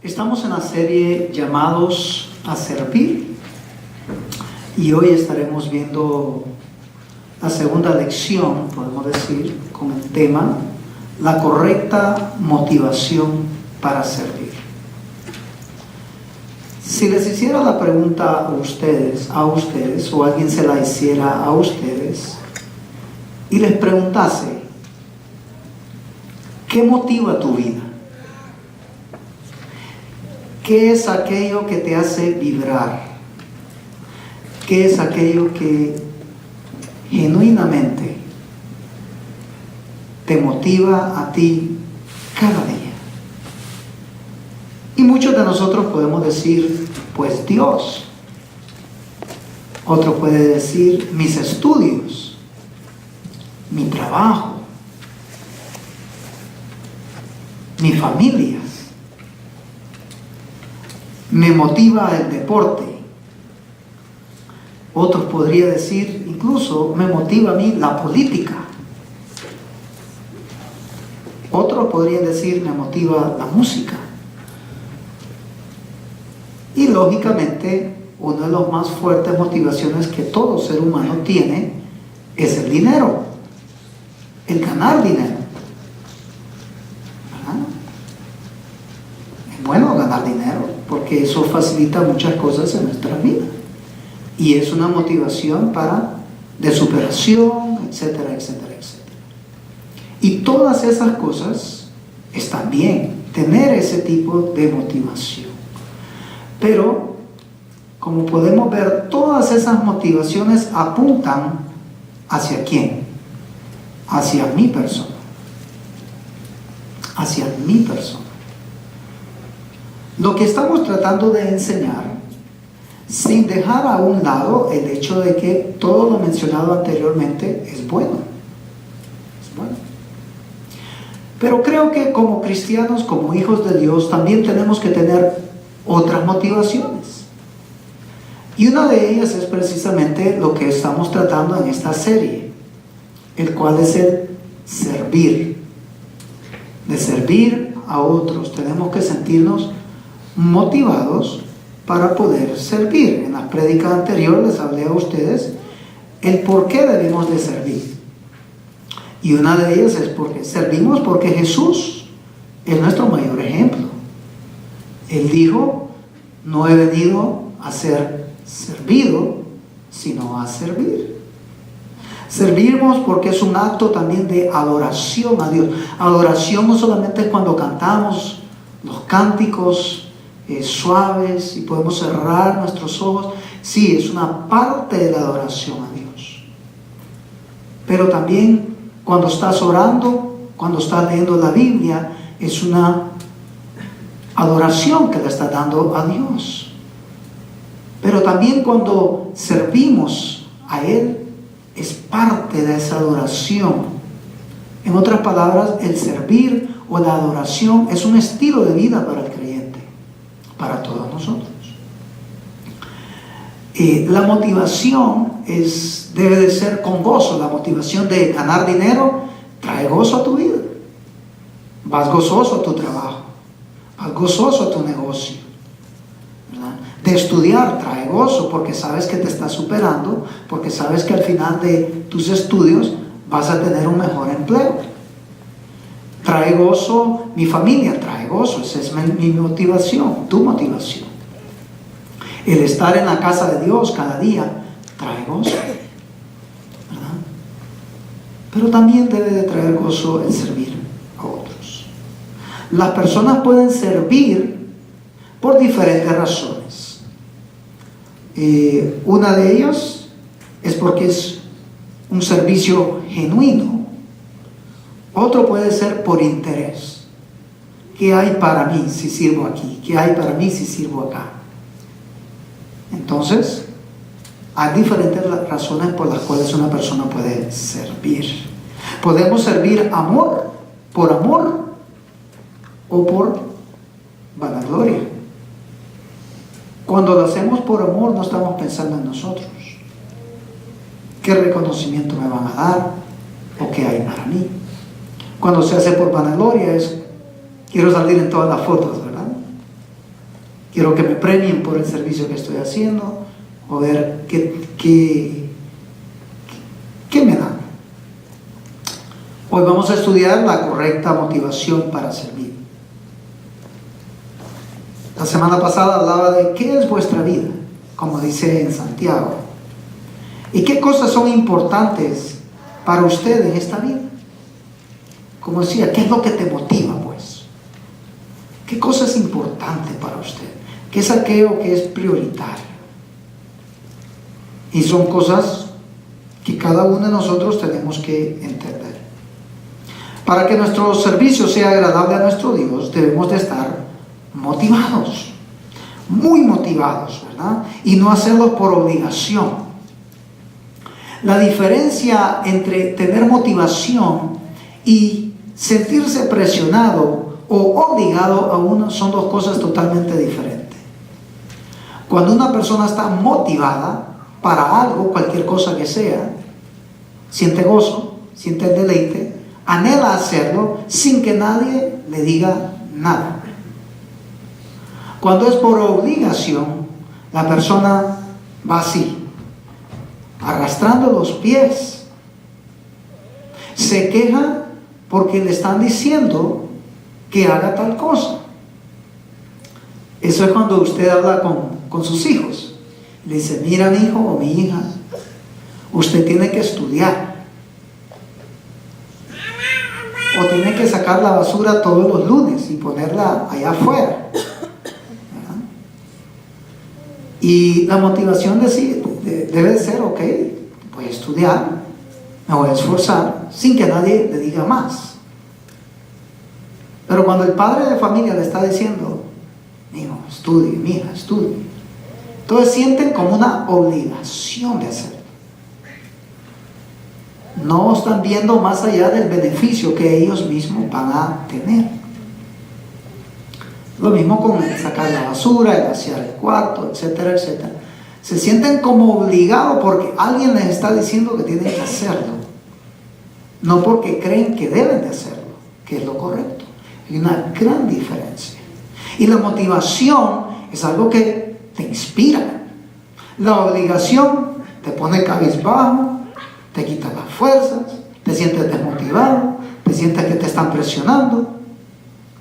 Estamos en la serie llamados a servir y hoy estaremos viendo la segunda lección, podemos decir, con el tema la correcta motivación para servir. Si les hiciera la pregunta a ustedes o alguien se la hiciera a ustedes y les preguntase, ¿qué motiva tu vida? ¿Qué es aquello que te hace vibrar? ¿Qué es aquello que genuinamente te motiva a ti cada día? Y muchos de nosotros podemos decir, pues Dios. Otro puede decir, mis estudios, mi trabajo, mi familia. Me motiva el deporte. Otros podrían decir, incluso me motiva a mí la política. Otros podrían decir, me motiva la música. Y lógicamente, una de las más fuertes motivaciones que todo ser humano tiene es el dinero, el ganar dinero. ¿Verdad? Es bueno ganar dinero, porque eso facilita muchas cosas en nuestra vida. Y es una motivación de superación, etcétera, etcétera, etcétera. Y todas esas cosas están bien, tener ese tipo de motivación. Pero, como podemos ver, todas esas motivaciones apuntan ¿hacia quién? Hacia mi persona. Hacia mi persona. Lo que estamos tratando de enseñar, sin dejar a un lado el hecho de que todo lo mencionado anteriormente es bueno. Es bueno. Pero creo que como cristianos, como hijos de Dios, también tenemos que tener otras motivaciones. Y una de ellas es precisamente lo que estamos tratando en esta serie, el cual es el servir. De servir a otros. Tenemos que sentirnos motivados para poder servir. En la prédica anterior les hablé a ustedes el por qué debemos de servir. Y una de ellas es porque servimos porque Jesús es nuestro mayor ejemplo. Él dijo, no he venido a ser servido, sino a servir. Servimos porque es un acto también de adoración a Dios. Adoración no solamente es cuando cantamos los cánticos suaves y podemos cerrar nuestros ojos. Sí, es una parte de la adoración a Dios. Pero también cuando estás orando, cuando estás leyendo la Biblia, es una adoración que le estás dando a Dios. Pero también cuando servimos a Él, es parte de esa adoración. En otras palabras, el servir o la adoración es un estilo de vida para el creyente, para todos nosotros. La motivación debe de ser con gozo. La motivación de ganar dinero trae gozo a tu vida. Vas gozoso a tu trabajo, vas gozoso a tu negocio, ¿verdad? De estudiar trae gozo porque sabes que te estás superando, porque sabes que al final de tus estudios vas a tener un mejor empleo. Trae gozo, mi familia trae gozo, esa es mi motivación, tu motivación. El estar en la casa de Dios cada día trae gozo, ¿verdad? Pero también debe de traer gozo el servir a otros. Las personas pueden servir por diferentes razones. Una de ellas es porque es un servicio genuino. Otro puede ser por interés. ¿Qué hay para mí si sirvo aquí? ¿Qué hay para mí si sirvo acá? Entonces, hay diferentes razones por las cuales una persona puede servir. Podemos servir por amor o por vanagloria. Cuando lo hacemos por amor, no estamos pensando en nosotros. ¿Qué reconocimiento me van a dar? ¿O qué hay para mí? Cuando se hace por vanagloria es, quiero salir en todas las fotos, ¿verdad? Quiero que me premien por el servicio que estoy haciendo, o ver qué me dan. Hoy vamos a estudiar la correcta motivación para servir. La semana pasada hablaba de qué es vuestra vida, como dice en Santiago, y qué cosas son importantes para usted en esta vida. Como decía, ¿qué es lo que te motiva, pues? ¿Qué cosa es importante para usted? ¿Qué es aquello que es prioritario? Y son cosas que cada uno de nosotros tenemos que entender. Para que nuestro servicio sea agradable a nuestro Dios, debemos de estar motivados, muy motivados, ¿verdad? Y no hacerlo por obligación. La diferencia entre tener motivación y sentirse presionado o obligado a uno son dos cosas totalmente diferentes. Cuando una persona está motivada para algo, cualquier cosa que sea, siente gozo, siente el deleite, anhela hacerlo sin que nadie le diga nada. Cuando es por obligación, la persona va así, arrastrando los pies. Se queja porque le están diciendo que haga tal cosa. Eso es cuando usted habla con sus hijos. Le dice, mira mi hijo o mi hija, usted tiene que estudiar. O tiene que sacar la basura todos los lunes y ponerla allá afuera. ¿Verdad? Y la motivación debe ser, ok, voy a estudiar, me voy a esforzar, sin que nadie le diga más. Pero cuando el padre de familia le está diciendo, hijo, estudie, mi hija, estudie, entonces sienten como una obligación de hacerlo. No están viendo más allá del beneficio que ellos mismos van a tener. Lo mismo con el sacar la basura, el vaciar el cuarto, etcétera, etcétera. Se sienten como obligados porque alguien les está diciendo que tienen que hacerlo, no porque creen que deben de hacerlo, que es lo correcto. Hay una gran diferencia. Y la motivación es algo que te inspira. La obligación te pone cabizbajo, te quita las fuerzas, te sientes desmotivado, te sientes que te están presionando.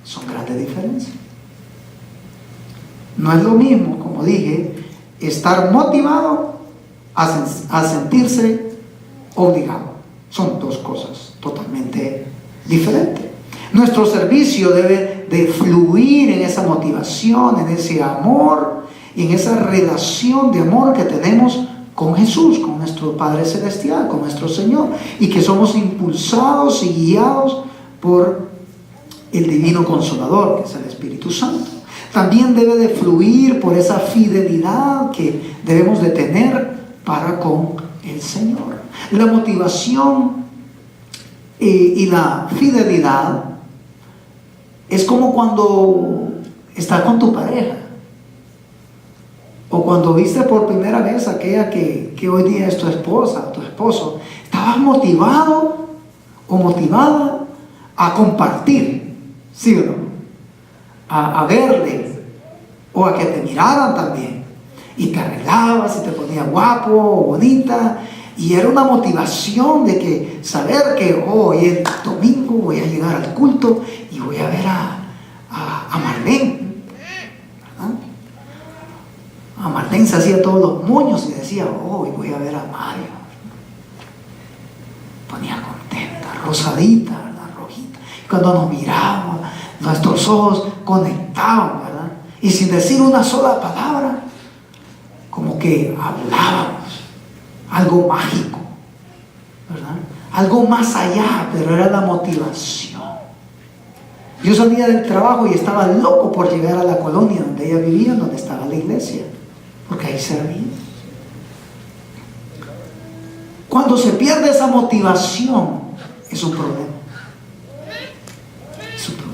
Son grandes diferencias. No es lo mismo, como dije, estar motivado a sentirse obligado. Son dos cosas totalmente diferentes. Nuestro servicio debe de fluir en esa motivación, en ese amor y en esa relación de amor que tenemos con Jesús, con nuestro Padre Celestial, con nuestro Señor, y que somos impulsados y guiados por el Divino Consolador, que es el Espíritu Santo. También debe de fluir por esa fidelidad que debemos de tener para con el Señor. La motivación y la fidelidad es como cuando estás con tu pareja, o cuando viste por primera vez aquella que hoy día es tu esposa, tu esposo. Estabas motivado o motivada a compartir, ¿sí o no? A verle, o a que te miraran también. Y te arreglabas y te ponías guapo o bonita. Y era una motivación de que saber que hoy es domingo, voy a llegar al culto y voy a ver a Marlene. A Marlene se hacía todos los moños y decía, hoy voy a ver a Mario. Ponía contenta, rosadita, ¿verdad? Rojita. Y cuando nos mirábamos, nuestros ojos conectaban, ¿verdad? Y sin decir una sola palabra, como que hablábamos. Algo mágico, ¿verdad? Algo más allá, pero era la motivación. Yo salía del trabajo y estaba loco por llegar a la colonia donde ella vivía, donde estaba la iglesia, porque ahí servía. Cuando se pierde esa motivación, es un problema. Es un problema.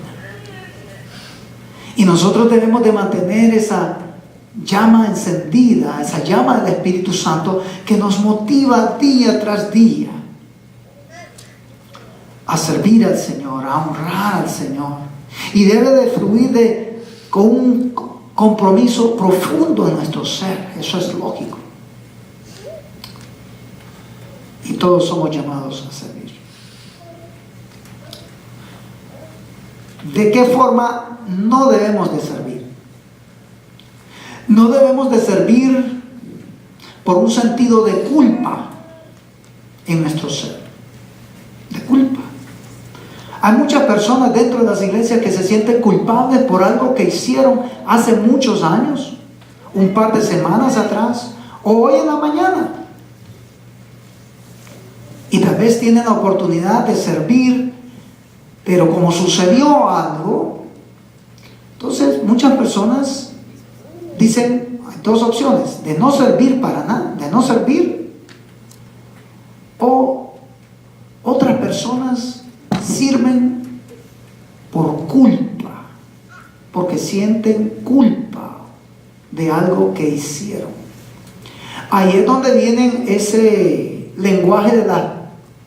Y nosotros debemos de mantener esa llama encendida, esa llama del Espíritu Santo que nos motiva día tras día a servir al Señor, a honrar al Señor. Y debe de fluir con compromiso profundo en nuestro ser. Eso es lógico. Y todos somos llamados a servir. ¿De qué forma no debemos de servir? No debemos de servir por un sentido de culpa en nuestro ser. De culpa. Hay muchas personas dentro de las iglesias que se sienten culpables por algo que hicieron hace muchos años, un par de semanas atrás, o hoy en la mañana. Y tal vez tienen la oportunidad de servir, pero como sucedió algo, entonces muchas personas dicen, hay dos opciones: de no servir para nada, de no servir, o otras personas sirven por culpa, porque sienten culpa de algo que hicieron. Ahí es donde viene ese lenguaje de las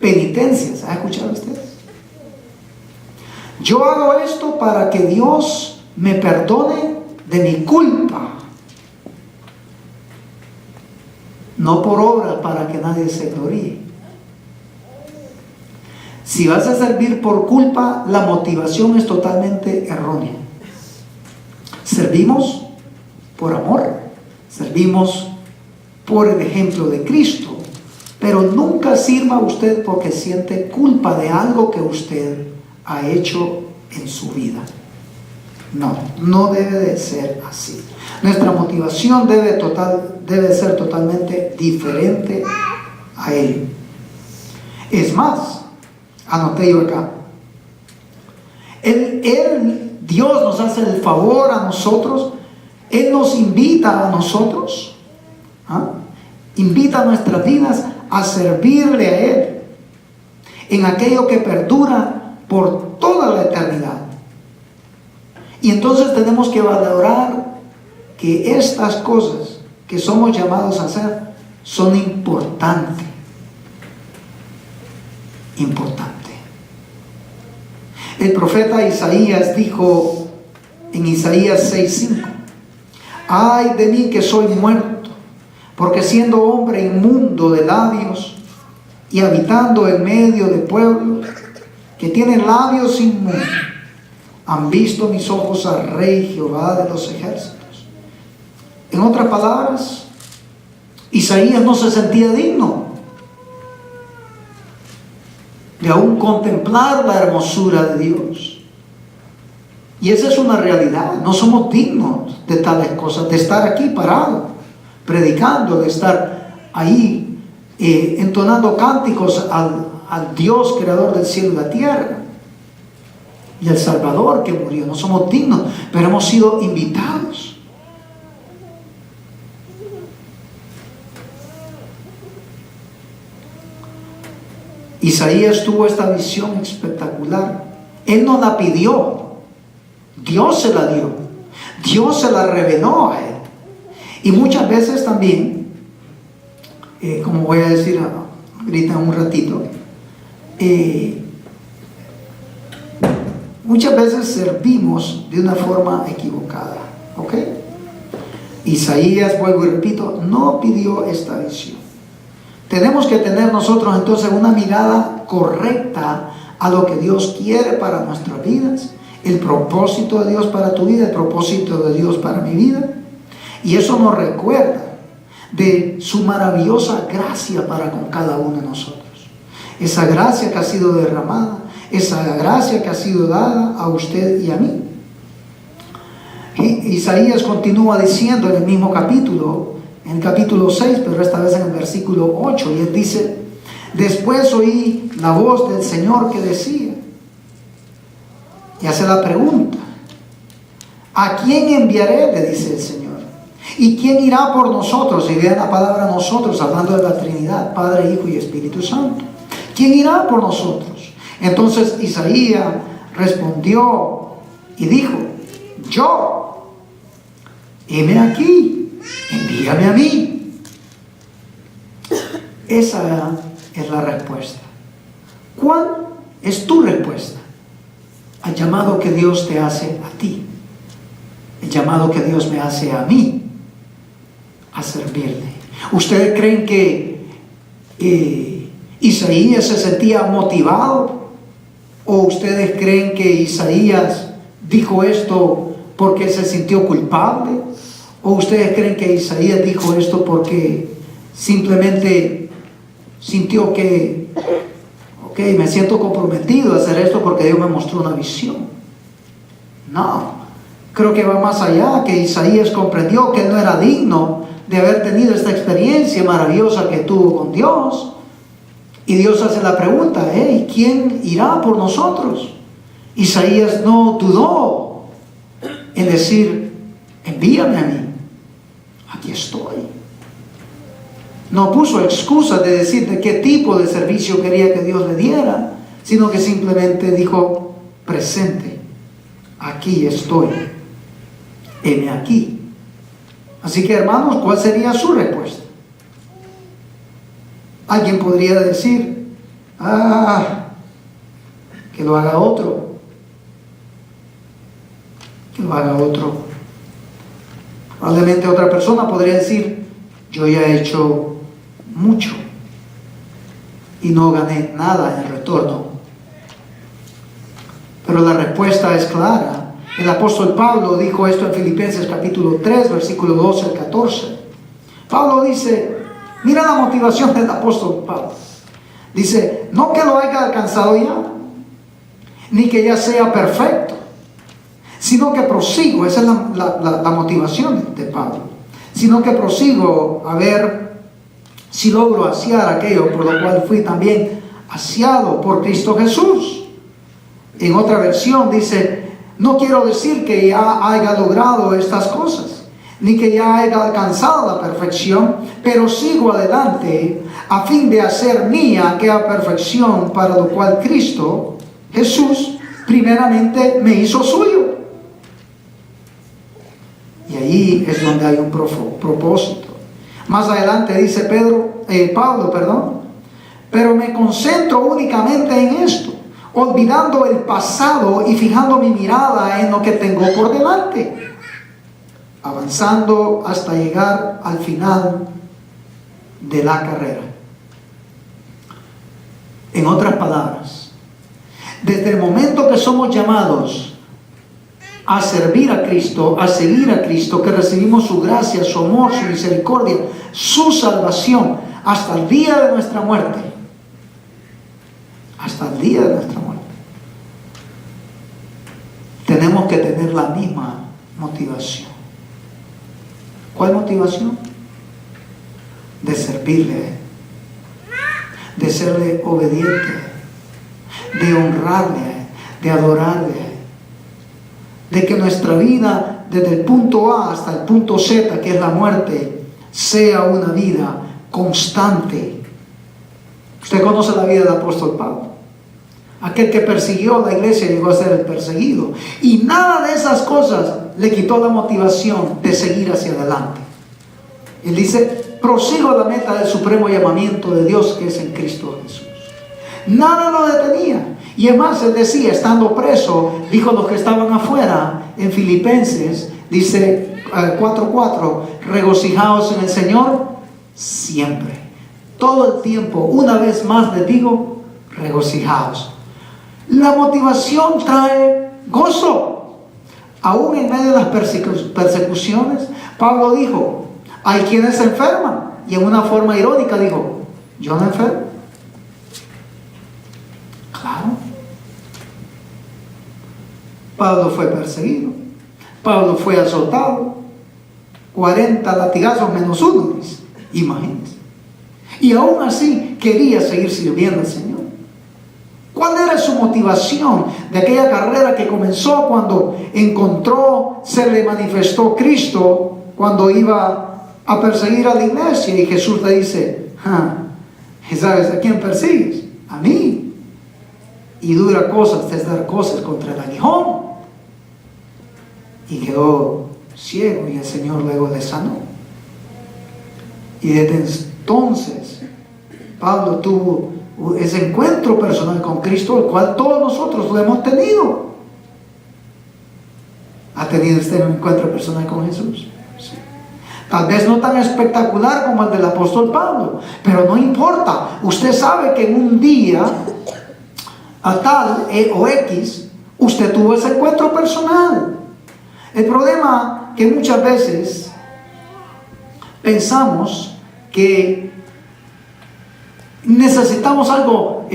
penitencias. ¿Ha escuchado ustedes? Yo hago esto para que Dios me perdone de mi culpa, no por obra para que nadie se gloríe. Si vas a servir por culpa, la motivación es totalmente errónea. Servimos por amor, servimos por el ejemplo de Cristo, pero nunca sirva usted porque siente culpa de algo que usted ha hecho en su vida. No, no debe de ser así. Nuestra motivación debe ser totalmente diferente a Él. Es más, anoté yo acá, Dios nos hace el favor a nosotros, Él nos invita a nosotros, invita a nuestras vidas a servirle a Él en aquello que perdura por toda la eternidad. Y entonces tenemos que valorar que estas cosas que somos llamados a hacer son importantes. El profeta Isaías dijo en Isaías 6:5: ay de mí que soy muerto, porque siendo hombre inmundo de labios y habitando en medio de pueblos que tienen labios inmundos, han visto mis ojos al Rey Jehová de los ejércitos. En otras palabras, Isaías no se sentía digno de aún contemplar la hermosura de Dios. Y esa es una realidad. No somos dignos de tales cosas, de estar aquí parado, predicando, de estar ahí entonando cánticos al Dios creador del cielo y la tierra y al Salvador que murió. No somos dignos, pero hemos sido invitados. Isaías tuvo esta visión espectacular. Él no la pidió, Dios se la dio, Dios se la reveló a él. Y muchas veces también, como voy a decir ahorita un ratito, muchas veces servimos de una forma equivocada. ¿Ok? Isaías, vuelvo y repito, no pidió esta visión. Tenemos que tener nosotros entonces una mirada correcta a lo que Dios quiere para nuestras vidas, el propósito de Dios para tu vida, el propósito de Dios para mi vida. Y eso nos recuerda de su maravillosa gracia para con cada uno de nosotros. Esa gracia que ha sido derramada, esa gracia que ha sido dada a usted y a mí. Isaías continúa diciendo en el mismo capítulo, en el capítulo 6, pero esta vez en el versículo 8, y él dice: después oí la voz del Señor que decía, y hace la pregunta: ¿a quién enviaré?, le dice el Señor, ¿y quién irá por nosotros? Y vean la palabra nosotros, hablando de la Trinidad, Padre, Hijo y Espíritu Santo. ¿Quién irá por nosotros? Entonces Isaías respondió y dijo: yo, heme aquí, envíame a mí. Esa es la respuesta. ¿Cuál es tu respuesta al llamado que Dios te hace a ti? El llamado que Dios me hace a mí a servirle. ¿Ustedes creen que Isaías se sentía motivado? ¿O ustedes creen que Isaías dijo esto porque se sintió culpable? ¿O ustedes creen que Isaías dijo esto porque simplemente sintió que, ok, me siento comprometido a hacer esto porque Dios me mostró una visión? No, creo que va más allá, que Isaías comprendió que él no era digno de haber tenido esta experiencia maravillosa que tuvo con Dios. Y Dios hace la pregunta, hey, ¿quién irá por nosotros? Isaías no dudó en decir, envíame a mí, aquí estoy. No puso excusa de decir de qué tipo de servicio quería que Dios le diera, sino que simplemente dijo, presente, aquí estoy, heme aquí. Así que, hermanos, ¿cuál sería su respuesta? Alguien podría decir, que lo haga otro, que lo haga otro. Probablemente otra persona podría decir, yo ya he hecho mucho y no gané nada en retorno. Pero la respuesta es clara. El apóstol Pablo dijo esto en Filipenses capítulo 3, versículo 12 al 14. Pablo dice, mira la motivación del apóstol Pablo. Dice, no que lo haya alcanzado ya, ni que ya sea perfecto, sino que prosigo. Esa es la motivación de Pablo. Sino que prosigo a ver si logro hacer aquello por lo cual fui también asiado por Cristo Jesús. En otra versión dice, no quiero decir que ya haya logrado estas cosas, ni que ya haya alcanzado la perfección, pero sigo adelante a fin de hacer mía aquella perfección para lo cual Cristo Jesús primeramente me hizo suyo. Y ahí es donde hay un propósito. Más adelante dice Pablo, pero me concentro únicamente en esto, olvidando el pasado y fijando mi mirada en lo que tengo por delante, avanzando hasta llegar al final de la carrera. En otras palabras, desde el momento que somos llamados a servir a Cristo, a seguir a Cristo, que recibimos su gracia, su amor, su misericordia, su salvación, hasta el día de nuestra muerte, hasta el día de nuestra muerte, tenemos que tener la misma motivación. ¿Cuál motivación? De servirle, de serle obediente, de honrarle, de adorarle, de que nuestra vida desde el punto A hasta el punto Z, que es la muerte, sea una vida constante. Usted conoce la vida del apóstol Pablo. Aquel que persiguió a la iglesia llegó a ser el perseguido. Y nada de esas cosas le quitó la motivación de seguir hacia adelante. Él dice, prosigo a la meta del supremo llamamiento de Dios que es en Cristo Jesús. Nada lo detenía. Y además él decía, estando preso, dijo a los que estaban afuera en Filipenses, dice 4:4, regocijaos en el Señor siempre. Todo el tiempo, una vez más les digo, regocijaos. La motivación trae gozo. Aún en medio de las persecuciones, Pablo dijo, hay quienes se enferman. Y en una forma irónica dijo, yo no enfermo. Claro. Pablo fue perseguido. Pablo fue azotado. 40 latigazos menos uno, dice. Imagínense. Y aún así quería seguir sirviendo al Señor. ¿Cuál era su motivación de aquella carrera que comenzó cuando se le manifestó Cristo cuando iba a perseguir a la iglesia? Y Jesús le dice, ¿sabes a quién persigues? A mí. Y dura cosas es dar cosas contra el aguijón. Y quedó ciego y el Señor luego le sanó. Y desde entonces Pablo tuvo ese encuentro personal con Cristo, el cual todos nosotros lo hemos tenido. ¿Ha tenido usted un encuentro personal con Jesús? Sí. Tal vez no tan espectacular como el del apóstol Pablo, pero no importa. Usted sabe que en un día a tal o X, usted tuvo ese encuentro personal. El problema que muchas veces pensamos que necesitamos algo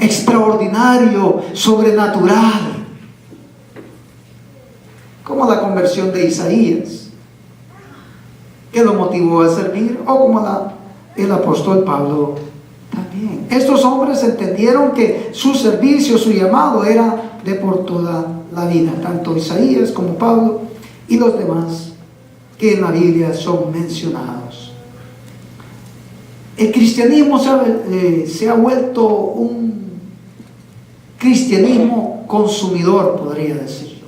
extraordinario, sobrenatural, como la conversión de Isaías, que lo motivó a servir, o como el apóstol Pablo también. Estos hombres entendieron que su servicio, su llamado era de por toda la vida, tanto Isaías como Pablo y los demás que en la Biblia son mencionados. El cristianismo se ha vuelto un cristianismo consumidor, podría decirlo.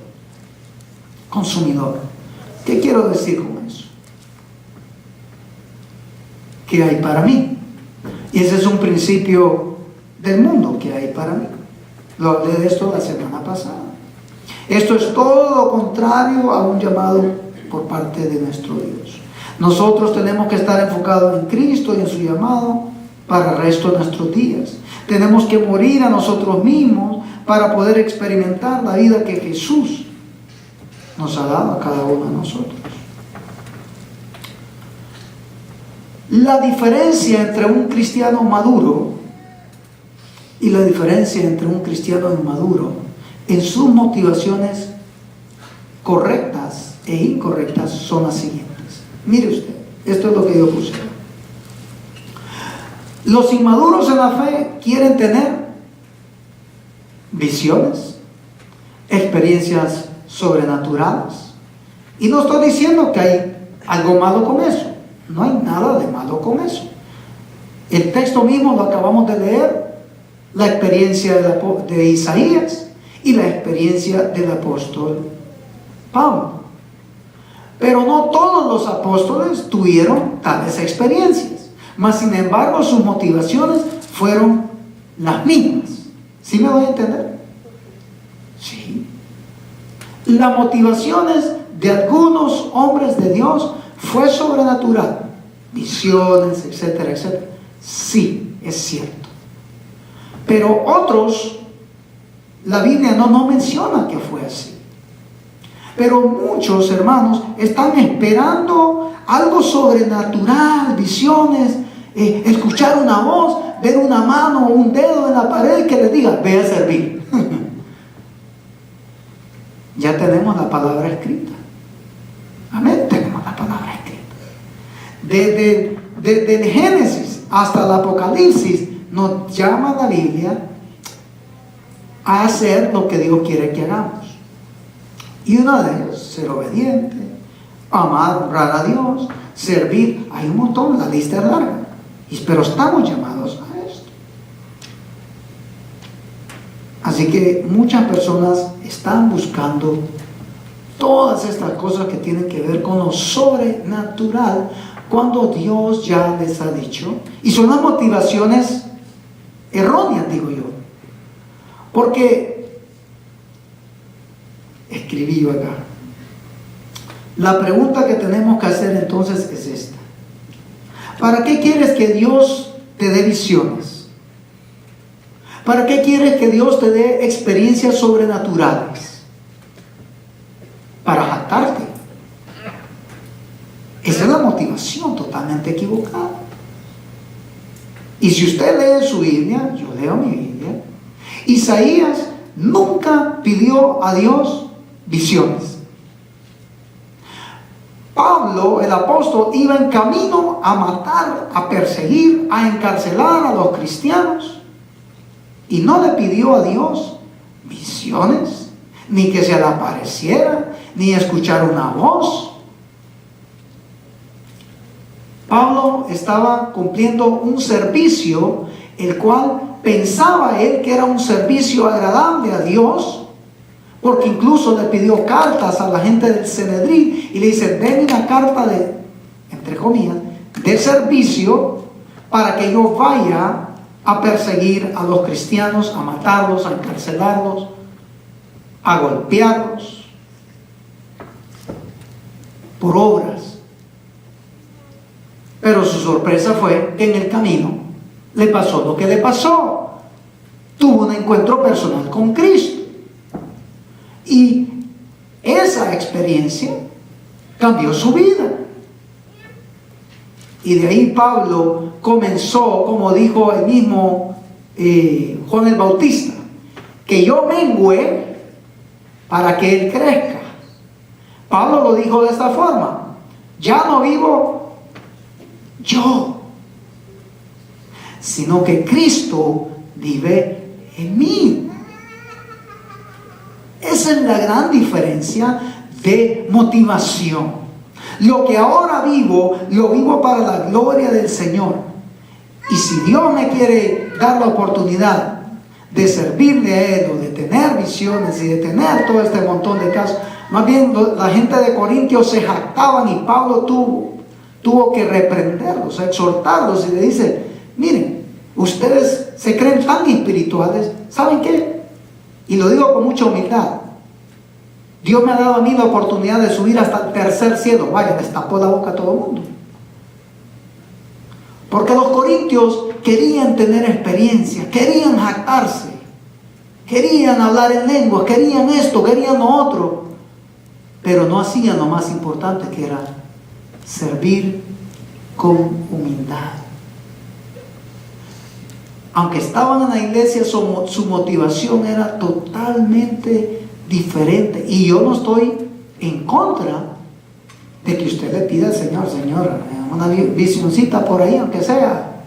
Consumidor. ¿Qué quiero decir con eso? ¿Qué hay para mí? Y ese es un principio del mundo. ¿Qué hay para mí? Lo hablé de esto la semana pasada. Esto es todo lo contrario a un llamado por parte de nuestro Dios. Nosotros tenemos que estar enfocados en Cristo y en su llamado para el resto de nuestros días. Tenemos que morir a nosotros mismos para poder experimentar la vida que Jesús nos ha dado a cada uno de nosotros. La diferencia entre un cristiano maduro y la diferencia entre un cristiano inmaduro en sus motivaciones correctas e incorrectas son las siguientes. Mire usted, esto es lo que yo puse. Los inmaduros en la fe quieren tener visiones, experiencias sobrenaturales. Y no estoy diciendo que hay algo malo con eso. No hay nada de malo con eso. El texto mismo lo acabamos de leer, la experiencia de Isaías y la experiencia del apóstol Pablo. Pero no todos los apóstoles tuvieron tales experiencias, mas sin embargo sus motivaciones fueron las mismas. ¿Sí me doy a entender? Sí. Las motivaciones de algunos hombres de Dios fue sobrenatural, visiones, etcétera, etcétera. Sí, es cierto. Pero otros, la Biblia no menciona que fue así. Pero muchos hermanos están esperando algo sobrenatural, visiones, escuchar una voz, ver una mano o un dedo en la pared que les diga, ve a servir. Ya tenemos la palabra escrita. Amén, tenemos la palabra escrita. Desde el Génesis hasta el Apocalipsis nos llama la Biblia a hacer lo que Dios quiere que hagamos. Y uno de ellos, ser obediente, amar, honrar a Dios, servir. Hay un montón, la lista es larga. Pero estamos llamados a esto. Así que muchas personas están buscando todas estas cosas que tienen que ver con lo sobrenatural cuando Dios ya les ha dicho. Y son las motivaciones erróneas, digo yo. Porque escribí yo acá. La pregunta que tenemos que hacer entonces es esta. ¿Para qué quieres que Dios te dé visiones? ¿Para qué quieres que Dios te dé experiencias sobrenaturales? Para jactarte. Esa es la motivación totalmente equivocada. Y si usted lee su Biblia, yo leo mi Biblia, Isaías nunca pidió a Dios visiones. Pablo, el apóstol, iba en camino a matar, a perseguir, a encarcelar a los cristianos y no le pidió a Dios visiones, ni que se le apareciera, ni escuchar una voz. Pablo estaba cumpliendo un servicio, el cual pensaba él que era un servicio agradable a Dios, porque incluso le pidió cartas a la gente del Sanedrín y le dice, denme una carta de, entre comillas, de servicio para que yo vaya a perseguir a los cristianos, a matarlos, a encarcelarlos, a golpearlos. por obras. Pero su sorpresa fue que en el camino le pasó lo que le pasó. Tuvo un encuentro personal con Cristo. Y esa experiencia cambió su vida. Y de ahí Pablo comenzó, como dijo el mismo Juan el Bautista, que yo mengüe para que él crezca. Pablo lo dijo de esta forma: ya no vivo yo, sino que Cristo vive en mí. Esa es la gran diferencia de motivación. Lo que ahora vivo, lo vivo para la gloria del Señor. Y si Dios me quiere dar la oportunidad de servirle a Él, o de tener visiones y de tener todo este montón de casos, más bien la gente de Corintios se jactaban, y Pablo tuvo que reprenderlos, exhortarlos, y le dice: miren, ustedes se creen tan espirituales, ¿saben qué? Y lo digo con mucha humildad, Dios me ha dado a mí la oportunidad de subir hasta el tercer cielo. Vaya, les tapó la boca a todo el mundo. Porque los corintios querían tener experiencia, querían jactarse, querían hablar en lenguas, querían esto, querían lo otro, pero no hacían lo más importante, que era servir con humildad. Aunque estaban en la iglesia, su motivación era totalmente diferente. Y yo no estoy en contra de que usted le pida al Señor: Señor, una visioncita por ahí, aunque sea.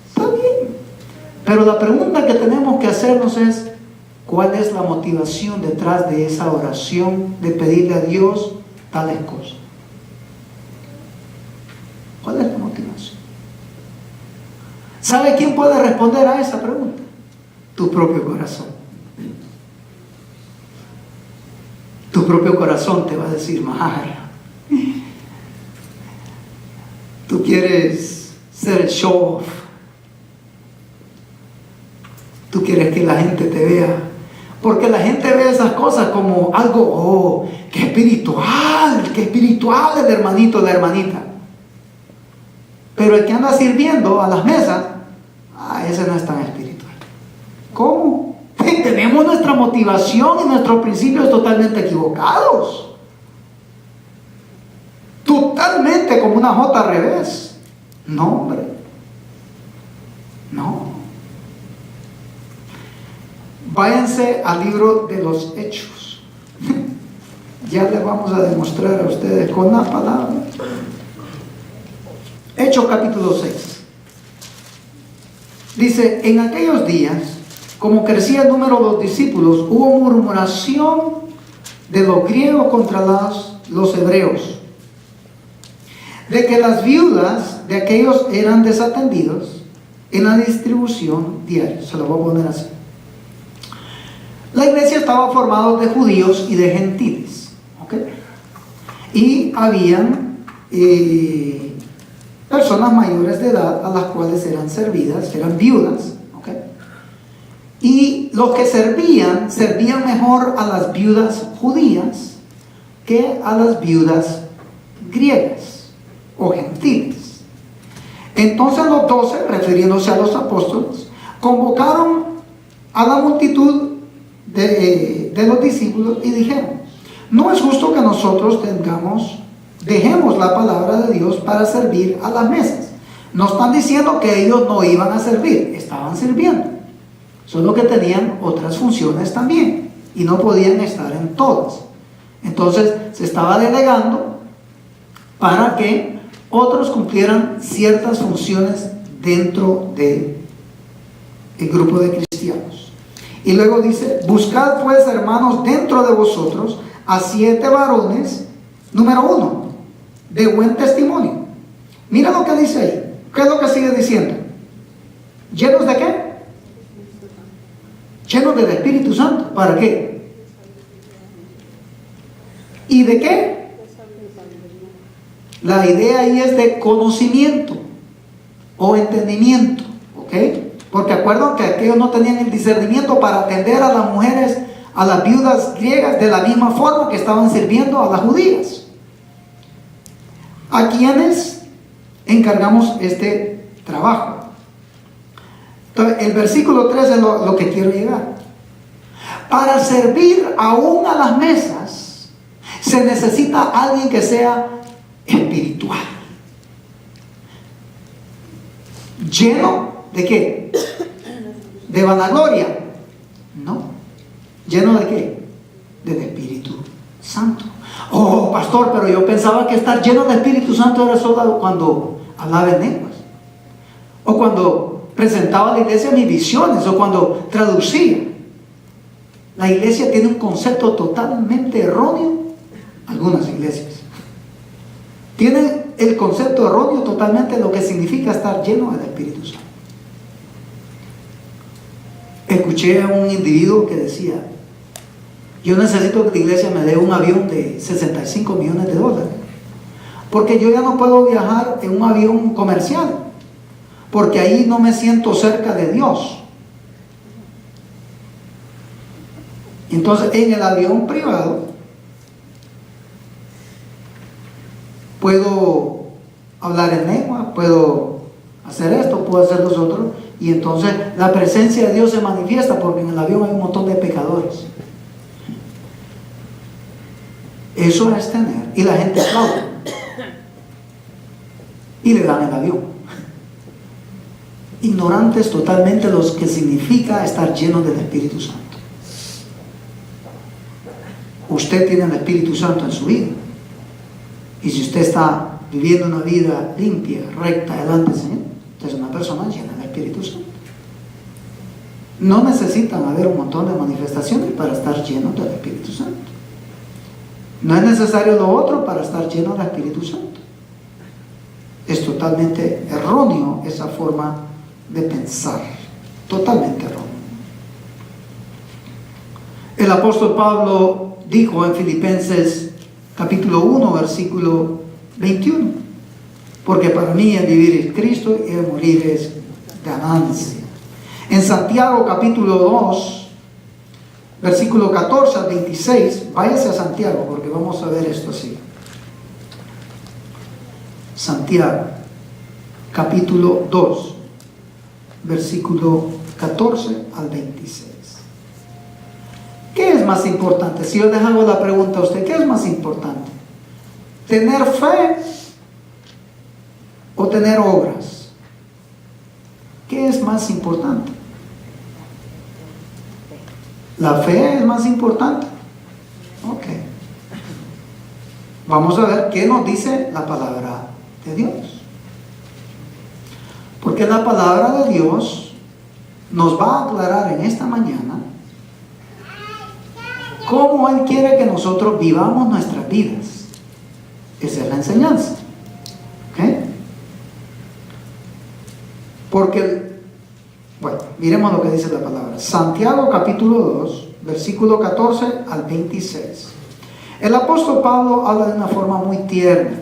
Está bien. Pero la pregunta que tenemos que hacernos es: ¿cuál es la motivación detrás de esa oración de pedirle a Dios tales cosas? ¿Cuál es la motivación? ¿Sabe quién puede responder a esa pregunta? Tu propio corazón. Tu propio corazón te va a decir: Mahara, tú quieres ser el show off. Tú quieres que la gente te vea. Porque la gente ve esas cosas como algo, qué espiritual el hermanito, la hermanita. Pero el que anda sirviendo a las mesas, ese no es tan espiritual. ¿Cómo? Tenemos nuestra motivación y nuestros principios totalmente equivocados. Totalmente como una J al revés. No, hombre. No. Váyanse al libro de los Hechos. Ya les vamos a demostrar a ustedes con la palabra. Hechos capítulo 6. Dice: en aquellos días, como crecía el número de los discípulos, hubo murmuración de los griegos contra los hebreos, de que las viudas de aquellos eran desatendidos en la distribución diaria. Se lo voy a poner así. La iglesia estaba formada de judíos y de gentiles, ¿okay? Y habían personas mayores de edad a las cuales eran servidas, eran viudas, ¿okay? Y los que servían mejor a las viudas judías que a las viudas griegas o gentiles. Entonces los 12, refiriéndose a los apóstoles, convocaron a la multitud de los discípulos y dijeron: no es justo que nosotros dejemos la palabra de Dios para servir a las mesas. No están diciendo que ellos no iban a servir, estaban sirviendo, solo que tenían otras funciones también y no podían estar en todas. Entonces se estaba delegando para que otros cumplieran ciertas funciones dentro del grupo de cristianos. Y luego dice: buscad pues, hermanos, dentro de vosotros a 7 varones, número 1, de buen testimonio. Mira lo que dice ahí. ¿Qué es lo que sigue diciendo? ¿Llenos de qué? Llenos del Espíritu Santo. ¿Para qué? ¿Y de qué? La idea ahí es de conocimiento o entendimiento, ¿ok? Porque acuerdan que aquellos no tenían el discernimiento para atender a las mujeres, a las viudas griegas, de la misma forma que estaban sirviendo a las judías. ¿A quiénes encargamos este trabajo? Entonces, el versículo 3 es lo que quiero llegar. Para servir aún a las mesas, se necesita alguien que sea espiritual. ¿Lleno de qué? ¿De vanagloria? No. ¿Lleno de qué? Del Espíritu Santo. Oh, pastor, pero yo pensaba que estar lleno del Espíritu Santo era solo cuando hablaba en lenguas, o cuando presentaba a la iglesia mis visiones, o cuando traducía. La iglesia tiene un concepto totalmente erróneo. Algunas iglesias tienen el concepto erróneo totalmente de lo que significa estar lleno del Espíritu Santo. Escuché a un individuo que decía: yo necesito que la iglesia me dé un avión de 65 millones de dólares, porque yo ya no puedo viajar en un avión comercial, porque ahí no me siento cerca de Dios. Entonces, en el avión privado puedo hablar en lengua, puedo hacer esto, puedo hacer los otros, y entonces la presencia de Dios se manifiesta, porque en el avión hay un montón de pecadores. Eso es tener, y la gente aplaude y le dan el avión, ignorantes totalmente los que significa estar lleno del Espíritu Santo. Usted tiene el Espíritu Santo en su vida, y si usted está viviendo una vida limpia, recta, delante del Señor, usted es una persona llena del Espíritu Santo. No necesitan haber un montón de manifestaciones para estar lleno del Espíritu Santo. No es necesario lo otro para estar lleno del Espíritu Santo. Es totalmente erróneo esa forma de pensar, totalmente erróneo. El apóstol Pablo dijo en Filipenses capítulo 1, versículo 21: porque para mí el vivir es Cristo y el morir es ganancia. En Santiago capítulo 2, versículo 14 al 26, váyase a Santiago, porque vamos a ver esto así. Santiago capítulo 2, versículo 14 al 26. ¿Qué es más importante? Si yo les hago la pregunta a usted, ¿qué es más importante? ¿Tener fe o tener obras? ¿Qué es más importante? ¿La fe es más importante? Ok. Vamos a ver qué nos dice la palabra de Dios. Porque la palabra de Dios nos va a aclarar en esta mañana cómo Él quiere que nosotros vivamos nuestras vidas. Esa es la enseñanza. ¿Ok? Porque, bueno, miremos lo que dice la palabra. Santiago capítulo 2, versículo 14 al 26. El apóstol Pablo habla de una forma muy tierna.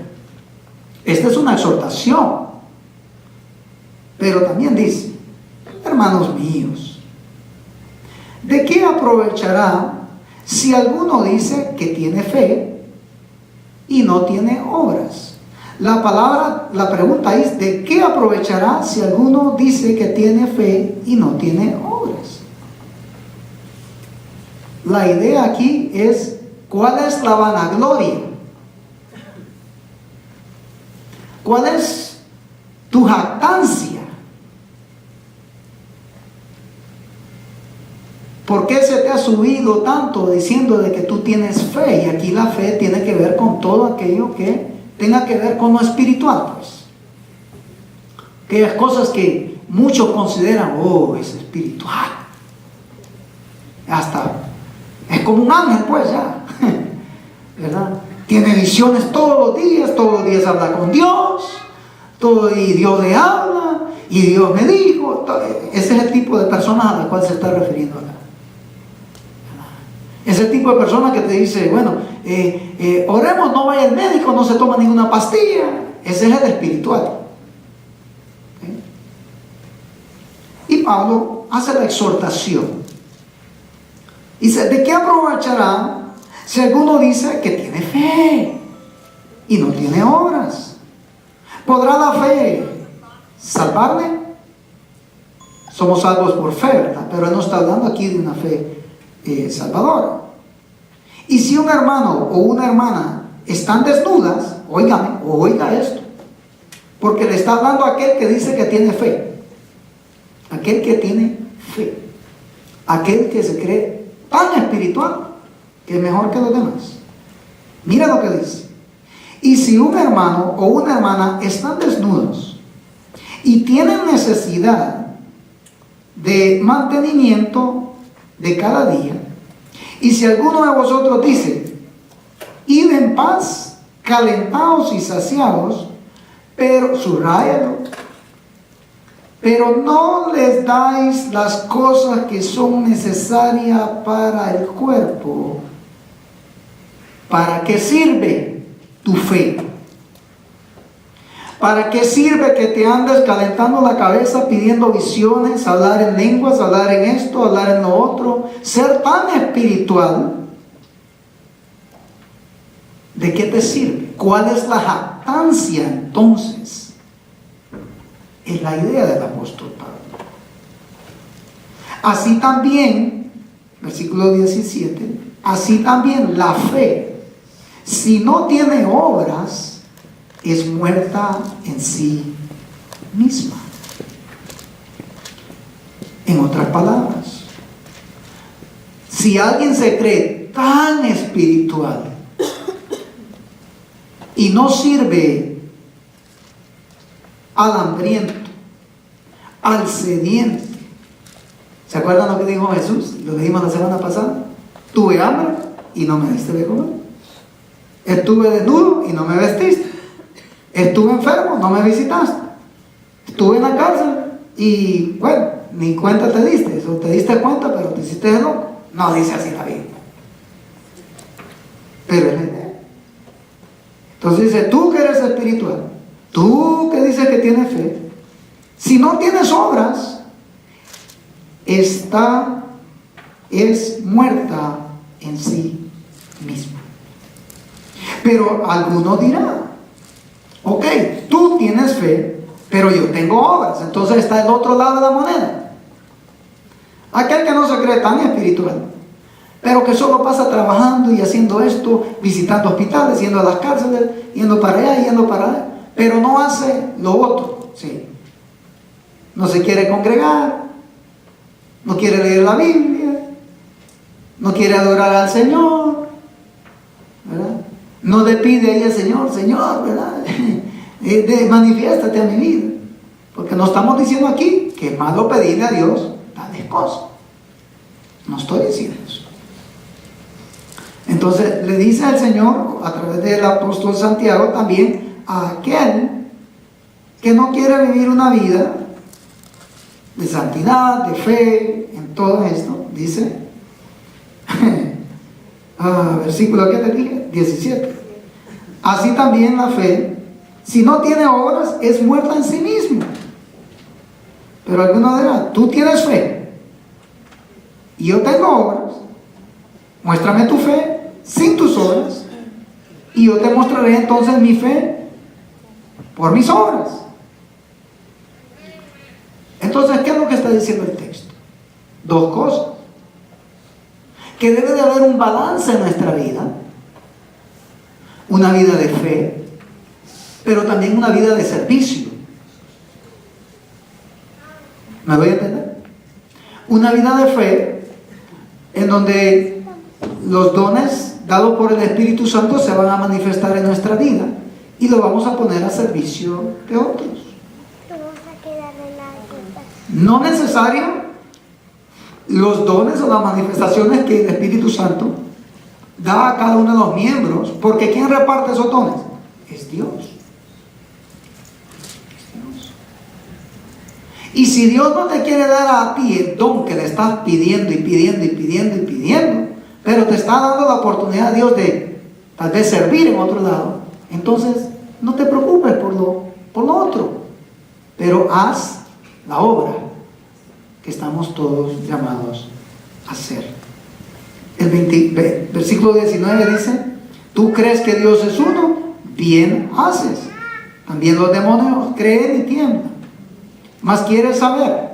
Esta es una exhortación, pero también dice: hermanos míos, ¿de qué aprovechará si alguno dice que tiene fe y no tiene obras? La pregunta es: ¿de qué aprovechará si alguno dice que tiene fe y no tiene obras? La idea aquí es: ¿cuál es la vanagloria? ¿Cuál es tu jactancia? ¿Por qué se te ha subido tanto diciendo de que tú tienes fe? Y aquí la fe tiene que ver con todo aquello que tenga que ver con lo espiritual, pues. Aquellas cosas que muchos consideran: oh, es espiritual. Hasta es como un ángel, pues, ya. ¿Verdad? Tiene visiones todos los días habla con Dios, y Dios le habla, y Dios me dijo. Ese es el tipo de personas a la cual se está refiriendo acá. Ese tipo de persona que te dice: bueno, oremos, no vaya al médico, no se toma ninguna pastilla. Ese es el espiritual. Y Pablo hace la exhortación. Dice: ¿de qué aprovechará si alguno dice que tiene fe y no tiene obras? ¿Podrá la fe salvarle? Somos salvos por fe, ¿verdad? Pero no está hablando aquí de una fe salvadora. Y si un hermano o una hermana están desnudas, óigame, o oiga esto, porque le está hablando a aquel que dice que tiene fe, aquel que tiene fe, aquel que se cree tan espiritual que es mejor que los demás. Mira lo que dice. Y si un hermano o una hermana están desnudos y tienen necesidad de mantenimiento de cada día, y si alguno de vosotros dice, id en paz, calentados y saciados, pero, subrayalo, pero no les dais las cosas que son necesarias para el cuerpo, ¿para qué sirve tu fe? ¿Para qué sirve que te andes calentando la cabeza pidiendo visiones, hablar en lenguas, hablar en esto, hablar en lo otro, ser tan espiritual? ¿De qué te sirve? ¿Cuál es la jactancia entonces? Es la idea del apóstol Pablo. Así también, versículo 17, así también la fe, si no tiene obras, es muerta en sí misma. En otras palabras, si alguien se cree tan espiritual y no sirve al hambriento, al sediento, ¿se acuerdan lo que dijo Jesús? Lo dijimos la semana pasada. Tuve hambre y no me diste de comer. Estuve desnudo y no me vestiste. Estuve enfermo, no me visitaste. Estuve en la cárcel y, bueno, ni cuenta te diste. O te diste cuenta, pero te hiciste de loco. No dice así la Biblia. Pero es la idea. Entonces dice, tú que eres espiritual, tú que dices que tienes fe, si no tienes obras, esta es muerta en sí misma. Pero alguno dirá, ok, tú tienes fe, pero yo tengo obras. Entonces está el otro lado de la moneda. Aquel que no se cree tan espiritual, pero que solo pasa trabajando y haciendo esto, visitando hospitales, yendo a las cárceles, yendo para allá, yendo para allá, pero no hace lo otro. Sí. No se quiere congregar, no quiere leer la Biblia, no quiere adorar al Señor, ¿verdad? No le pide ahí al Señor, Señor, ¿verdad? Manifiéstate a mi vida. Porque no estamos diciendo aquí que es malo pedirle a Dios tales cosas. No estoy diciendo eso. Entonces le dice al Señor, a través del apóstol Santiago, también a aquel que no quiere vivir una vida de santidad, de fe, en todo esto, dice, versículo que te dije, 17. Así también la fe, si no tiene obras, es muerta en sí misma. Pero alguno dirá, tú tienes fe y yo tengo obras, muéstrame tu fe sin tus obras y yo te mostraré entonces mi fe por mis obras. Entonces, ¿qué es lo que está diciendo el texto? Dos cosas. Que debe de haber un balance en nuestra vida. Una vida de fe, pero también una vida de servicio. ¿Me voy a entender? Una vida de fe en donde los dones dados por el Espíritu Santo se van a manifestar en nuestra vida y lo vamos a poner a servicio de otros. No necesario los dones o las manifestaciones que el Espíritu Santo da a cada uno de los miembros, porque ¿quién reparte esos dones? Es Dios. Y si Dios no te quiere dar a ti el don que le estás pidiendo y pidiendo y pidiendo y pidiendo, pero te está dando la oportunidad a Dios de tal vez servir en otro lado, entonces no te preocupes por lo otro, pero haz la obra que estamos todos llamados a hacer. El versículo 19 dice, tú crees que Dios es uno, bien haces. También los demonios creen y tiemblan. Mas quiere saber,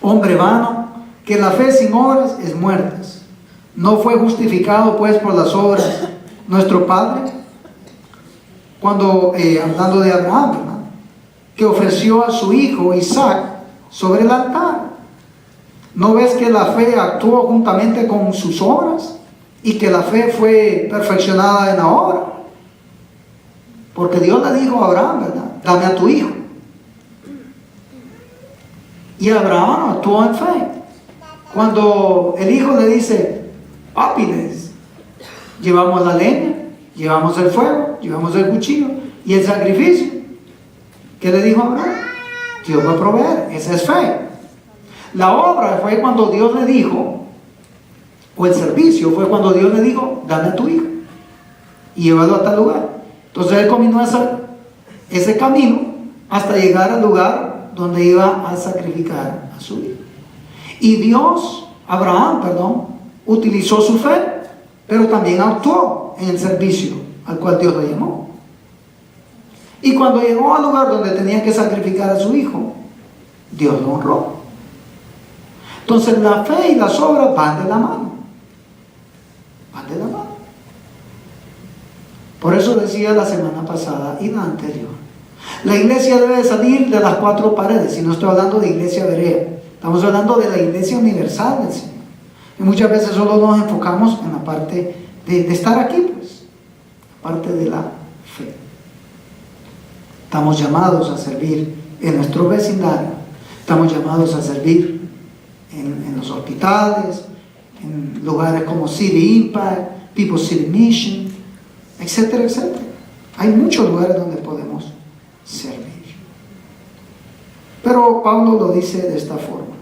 hombre vano, que la fe sin obras es muerta. ¿No fue justificado pues por las obras nuestro Padre? Cuando, hablando de Abraham, ¿verdad?, que ofreció a su hijo Isaac sobre el altar. ¿No ves que la fe actuó juntamente con sus obras? Y que la fe fue perfeccionada en la obra. Porque Dios le dijo a Abraham, ¿verdad?, dame a tu hijo. Y Abraham actuó en fe. Cuando el hijo le dice, papi, les llevamos la leña, llevamos el fuego, llevamos el cuchillo y el sacrificio, ¿qué le dijo Abraham? Dios va a proveer. Esa es fe. La obra fue cuando Dios le dijo, o el servicio fue cuando Dios le dijo, dame a tu hijo y llévalo a tal lugar. Entonces él caminó ese camino hasta llegar al lugar donde iba a sacrificar a su hijo. Y Dios, Abraham, utilizó su fe, pero también actuó en el servicio al cual Dios le llamó. Y cuando llegó al lugar donde tenía que sacrificar a su hijo, Dios lo honró. Entonces la fe y las obras van de la mano. Van de la mano. Por eso decía la semana pasada y la anterior, la iglesia debe salir de las cuatro paredes. Y no estoy hablando de iglesia berea, estamos hablando de la iglesia universal del Señor. Y muchas veces solo nos enfocamos en la parte de estar aquí, pues, parte de la fe. Estamos llamados a servir en nuestro vecindario, estamos llamados a servir en los hospitales, en lugares como City Impact, People's City Mission, etcétera, etcétera. Hay muchos lugares donde podemos servir. Pero Pablo lo dice de esta forma,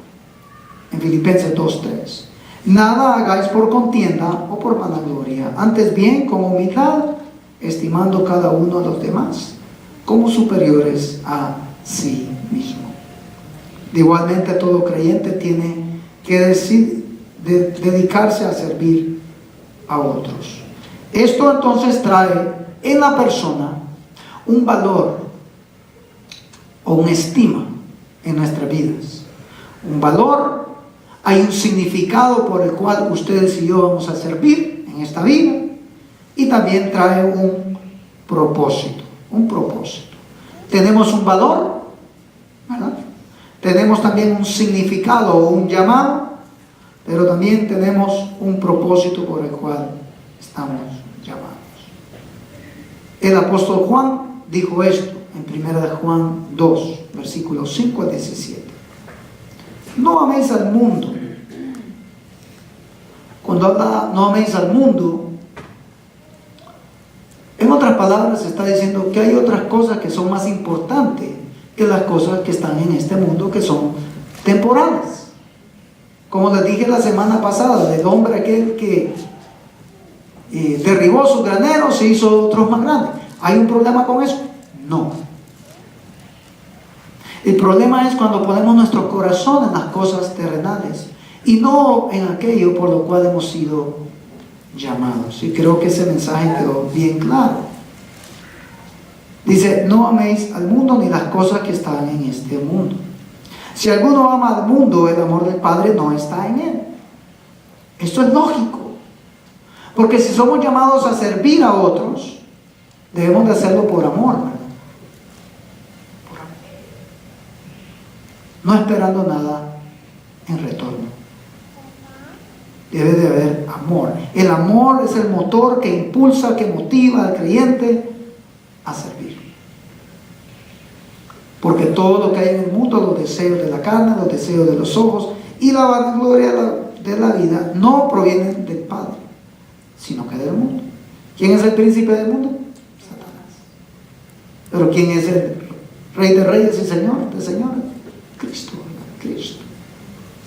en Filipenses 2:3. Nada hagáis por contienda o por vanagloria, antes bien con humildad, estimando cada uno a los demás como superiores a sí mismo. Igualmente todo creyente tiene que dedicarse a servir a otros. Esto entonces trae en la persona un valor o una estima en nuestras vidas. Un valor, hay un significado por el cual ustedes y yo vamos a servir en esta vida, y también trae un propósito. Tenemos un valor, ¿verdad? Tenemos también un significado o un llamado, pero también tenemos un propósito por el cual estamos llamados. El apóstol Juan dijo esto en 1 Juan 2, versículos 5 al 17. No améis al mundo. Cuando habla no améis al mundo, en otras palabras está diciendo que hay otras cosas que son más importantes que las cosas que están en este mundo, que son temporales. Como les dije la semana pasada, del hombre aquel que derribó sus graneros e hizo otros más grandes. ¿Hay un problema con eso? No. El problema es cuando ponemos nuestro corazón en las cosas terrenales y no en aquello por lo cual hemos sido llamados. Y creo que ese mensaje quedó bien claro. Dice, no améis al mundo ni las cosas que están en este mundo. Si alguno ama al mundo, el amor del Padre no está en él. Esto es lógico. Porque si somos llamados a servir a otros, debemos de hacerlo por amor, ¿verdad? Por amor. No esperando nada en retorno. Debe de haber amor. El amor es el motor que impulsa, que motiva al creyente a servir. Porque todo lo que hay en el mundo, los deseos de la carne, los deseos de los ojos y la vanagloria de la vida, no provienen del Padre, sino que del mundo. ¿Quién es el príncipe del mundo? Satanás. ¿Pero quién es el Rey de Reyes y Señor de Señores? Cristo.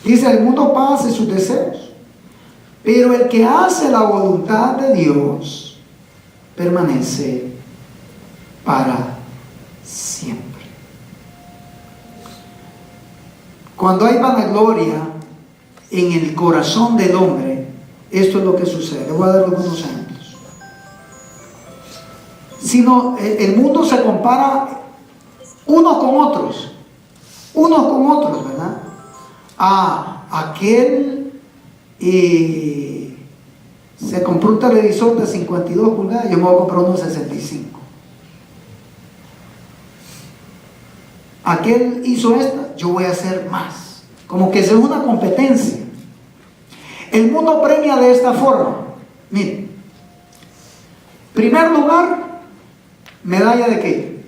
Dice, el mundo pasa y sus deseos, pero el que hace la voluntad de Dios permanece para siempre. Cuando hay vanagloria en el corazón del hombre, esto es lo que sucede. Les voy a dar algunos ejemplos. sino el mundo se compara unos con otros, ¿verdad? A aquel se compró un televisor de 52 pulgadas, yo me voy a comprar uno de 65. Aquel hizo esta, yo voy a hacer más. Como que es una competencia. El mundo premia de esta forma. Miren, primer lugar, medalla de qué?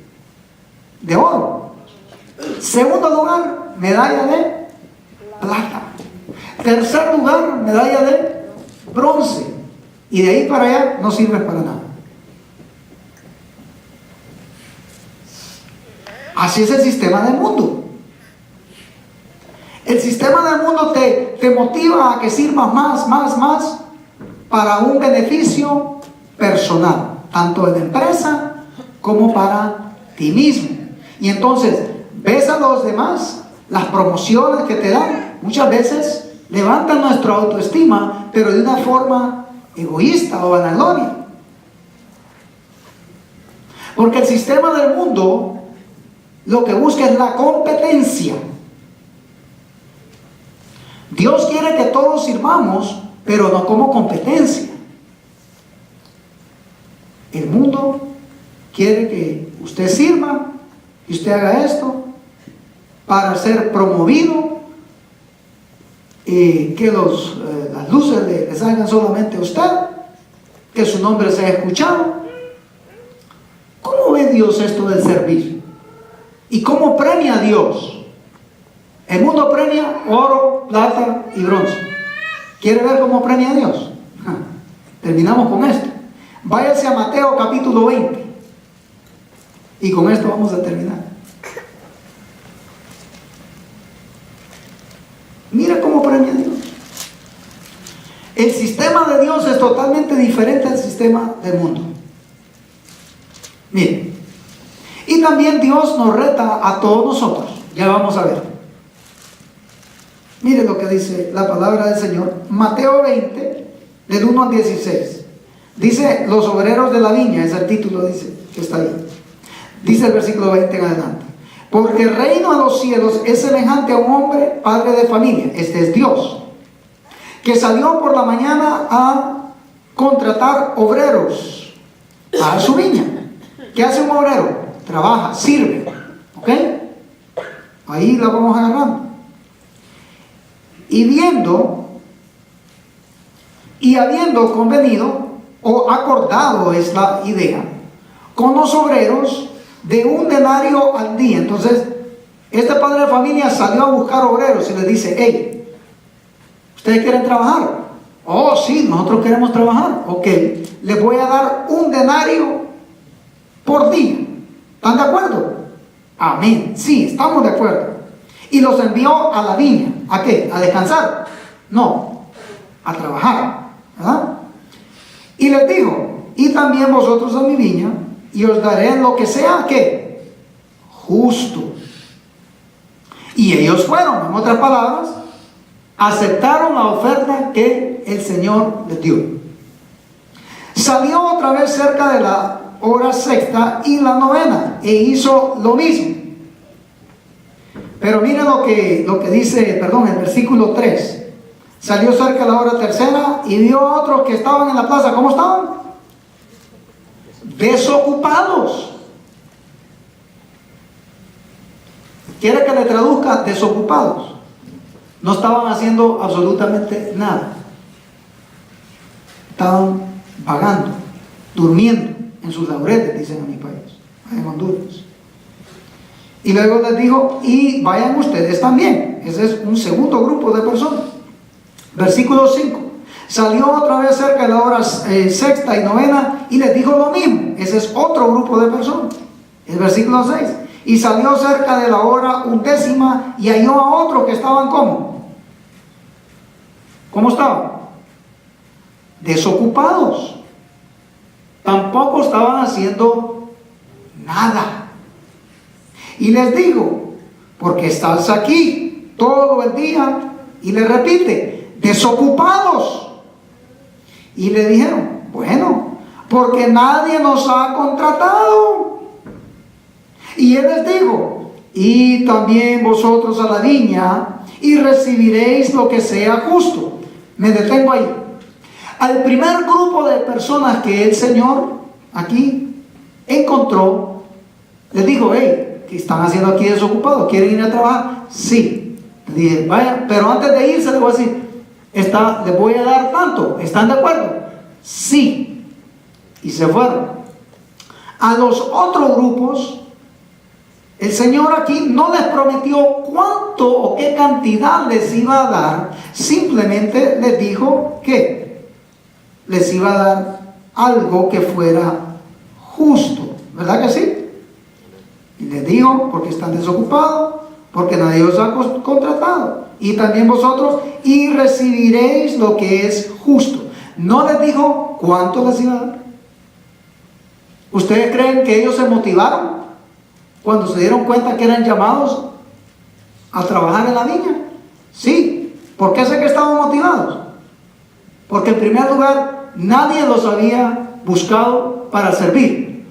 De oro. Segundo lugar, medalla de plata. Tercer lugar, medalla de bronce. Y de ahí para allá no sirve para nada. Así es el sistema del mundo. El sistema del mundo te motiva a que sirvas más para un beneficio personal, tanto en la empresa como para ti mismo. Y entonces ves a los demás, las promociones que te dan, muchas veces levantan nuestra autoestima, pero de una forma egoísta o vanagloria. Porque el sistema del mundo lo que busca es la competencia. Dios quiere que todos sirvamos, pero no como competencia. El mundo quiere que usted sirva y usted haga esto para ser promovido, que las luces le salgan solamente a usted, que su nombre sea escuchado. ¿Cómo ve Dios esto del servir? ¿Y cómo premia a Dios? El mundo premia oro, plata y bronce. ¿Quiere ver cómo premia a Dios? Terminamos con esto. Váyase a Mateo capítulo 20. Y con esto vamos a terminar. Mira cómo premia a Dios. El sistema de Dios es totalmente diferente al sistema del mundo. Miren. Y también Dios nos reta a todos nosotros. Ya vamos a ver. Miren lo que dice la palabra del Señor. Mateo 20, del 1 al 16. Dice, los obreros de la viña, es el título, dice, que está ahí. Dice el versículo 20 en adelante. Porque el reino de los cielos es semejante a un hombre, padre de familia, este es Dios, que salió por la mañana a contratar obreros para su viña. ¿Qué hace un obrero? Trabaja, sirve. ¿Ok? Ahí la vamos agarrando. Y habiendo convenido o acordado, es la idea, con los obreros de un denario al día. Entonces, este padre de familia salió a buscar obreros y les dice, hey, ¿ustedes quieren trabajar? Oh, sí, nosotros queremos trabajar. Ok, les voy a dar un denario por día. ¿Están de acuerdo? Amén. Sí, estamos de acuerdo. Y los envió a la viña. ¿A qué? ¿A descansar? No, a trabajar. ¿Verdad? Y les dijo, y también vosotros a mi viña, y os daré lo que sea, ¿qué? Justo. Y ellos fueron, en otras palabras, aceptaron la oferta que el Señor les dio. Salió otra vez cerca de la hora sexta y la novena, e hizo lo mismo. Pero miren lo que dice, el versículo 3. Salió cerca de la hora tercera y vio a otros que estaban en la plaza. ¿Cómo estaban? Desocupados. ¿Quiere que le traduzca? Desocupados. No estaban haciendo absolutamente nada. Estaban vagando, durmiendo en sus laureles, dicen en mi país, en Honduras. Y luego les dijo, y vayan ustedes también. Ese es un segundo grupo de personas. Versículo 5. Salió otra vez cerca de la hora sexta y novena y les dijo lo mismo. Ese es otro grupo de personas. El versículo 6. Y salió cerca de la hora undécima y halló a otros que estaban ¿cómo? ¿Cómo estaban? Desocupados. Tampoco estaban haciendo nada. Y les digo, porque estás aquí todo el día, y le repite, desocupados. Y le dijeron, bueno, porque nadie nos ha contratado. Y él les dijo: y también vosotros a la viña, y recibiréis lo que sea justo. Me detengo ahí. Al primer grupo de personas que el Señor aquí encontró, les dijo: hey, ¿qué están haciendo aquí desocupados? ¿Quieren ir a trabajar? Sí. Le dije: vaya, pero antes de irse les voy a decir, les voy a dar tanto. ¿Están de acuerdo? Sí. Y se fueron. A los otros grupos, el Señor aquí no les prometió cuánto o qué cantidad les iba a dar. Simplemente les dijo que les iba a dar algo que fuera justo. ¿Verdad que sí? Y les dijo: porque están desocupados, porque nadie los ha contratado. Y también vosotros, y recibiréis lo que es justo. No les dijo cuánto les iba a dar. ¿Ustedes creen que ellos se motivaron cuando se dieron cuenta que eran llamados a trabajar en la viña? Sí. ¿Por qué sé que estaban motivados? Porque en primer lugar, nadie los había buscado para servir.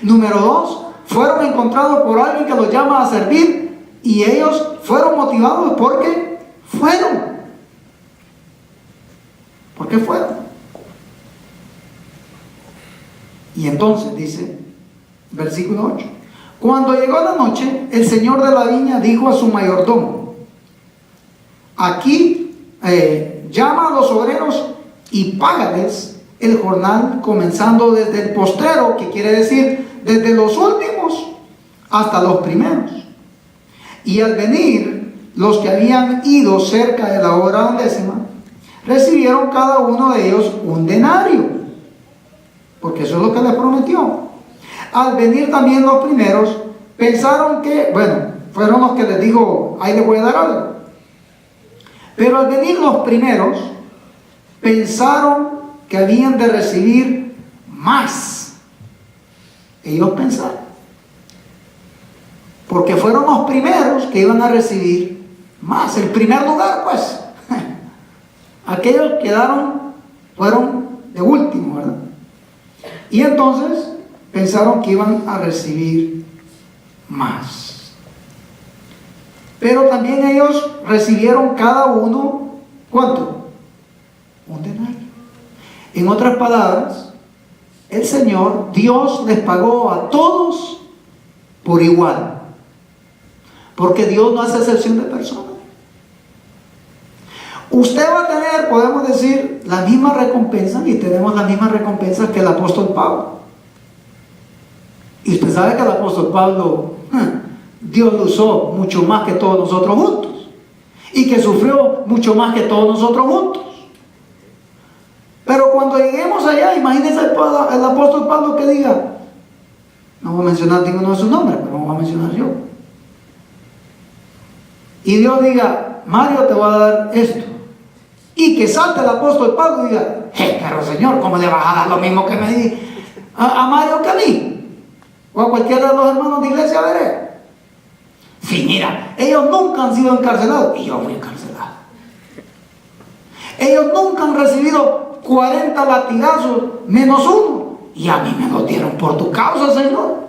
Número dos, fueron encontrados por alguien que los llama a servir, y ellos fueron motivados porque fueron. ¿Por qué fueron? Y entonces dice, versículo 8: cuando llegó la noche, el señor de la viña dijo a su mayordomo: aquí llama a los obreros y págales el jornal, comenzando desde el postrero, que quiere decir desde los últimos hasta los primeros. Y al venir los que habían ido cerca de la hora 11ª, recibieron cada uno de ellos un denario, porque eso es lo que les prometió. Al venir también los primeros, pensaron que, fueron los que les dijo: ahí les voy a dar algo. Pero al venir los primeros, pensaron que habían de recibir más. Ellos pensaron, porque fueron los primeros que iban a recibir más. El primer lugar, pues. Aquellos fueron de último, ¿verdad? Y entonces pensaron que iban a recibir más. Pero también ellos recibieron cada uno, ¿cuánto? Un denario. En otras palabras, el Señor, Dios, les pagó a todos por igual. Porque Dios no hace excepción de personas. Usted va a tener, podemos decir, la misma recompensa, y tenemos la misma recompensa que el apóstol Pablo. Y usted sabe que el apóstol Pablo, Dios lo usó mucho más que todos nosotros juntos, y que sufrió mucho más que todos nosotros juntos. Pero cuando lleguemos allá, imagínense el apóstol Pablo que diga, no voy a mencionar ninguno de sus nombres, pero voy a mencionar yo. Y Dios diga: Mario, te voy a dar esto. Y que salte el apóstol Pablo y diga: pero Señor, ¿cómo le vas a dar lo mismo que me di a Mario que a mí? O a cualquiera de los hermanos de Iglesia Berea. Sí, mira, ellos nunca han sido encarcelados y yo fui encarcelado. Ellos nunca han recibido 40 latigazos menos uno, y a mí me lo dieron por tu causa, Señor.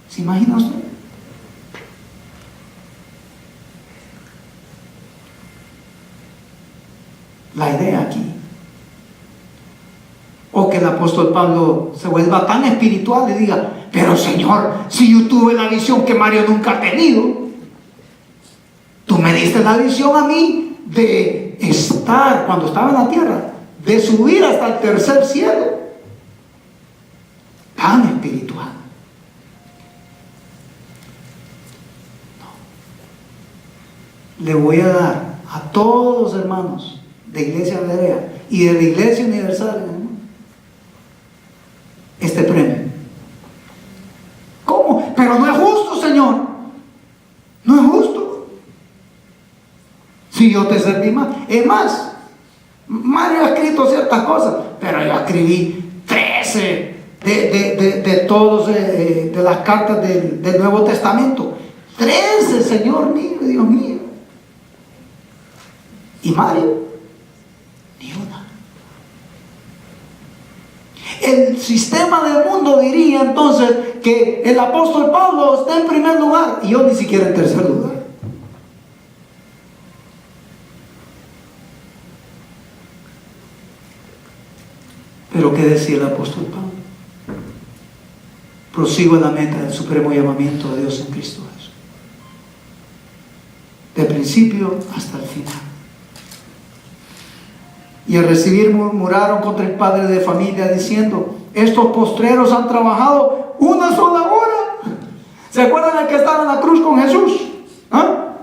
¿Se imagina usted? La idea aquí, o que el apóstol Pablo se vuelva tan espiritual y diga: pero Señor, si yo tuve la visión que Mario nunca ha tenido, tú me diste la visión a mí de estar, cuando estaba en la tierra, de subir hasta el tercer cielo. Tan espiritual. No. Le voy a dar a todos los hermanos de Iglesia Berea y de la Iglesia Universal este premio. ¿Cómo? Pero no es justo, Señor. No es justo. Si yo te serví más. Es más, Mario ha escrito ciertas cosas, pero yo escribí 13 de todos de las cartas del Nuevo Testamento. 13, Señor mío, Dios mío. Y Mario, ni una. El sistema del mundo diría entonces que el apóstol Pablo está en primer lugar y yo ni siquiera en tercer lugar. Pero ¿qué decía el apóstol Pablo? Prosigo en la meta del supremo llamamiento de Dios en Cristo Jesús. De principio hasta el final. Y al recibir murmuraron contra el padre de familia diciendo: estos postreros han trabajado una sola hora. ¿Se acuerdan del que estaba en la cruz con Jesús? ¿Ah?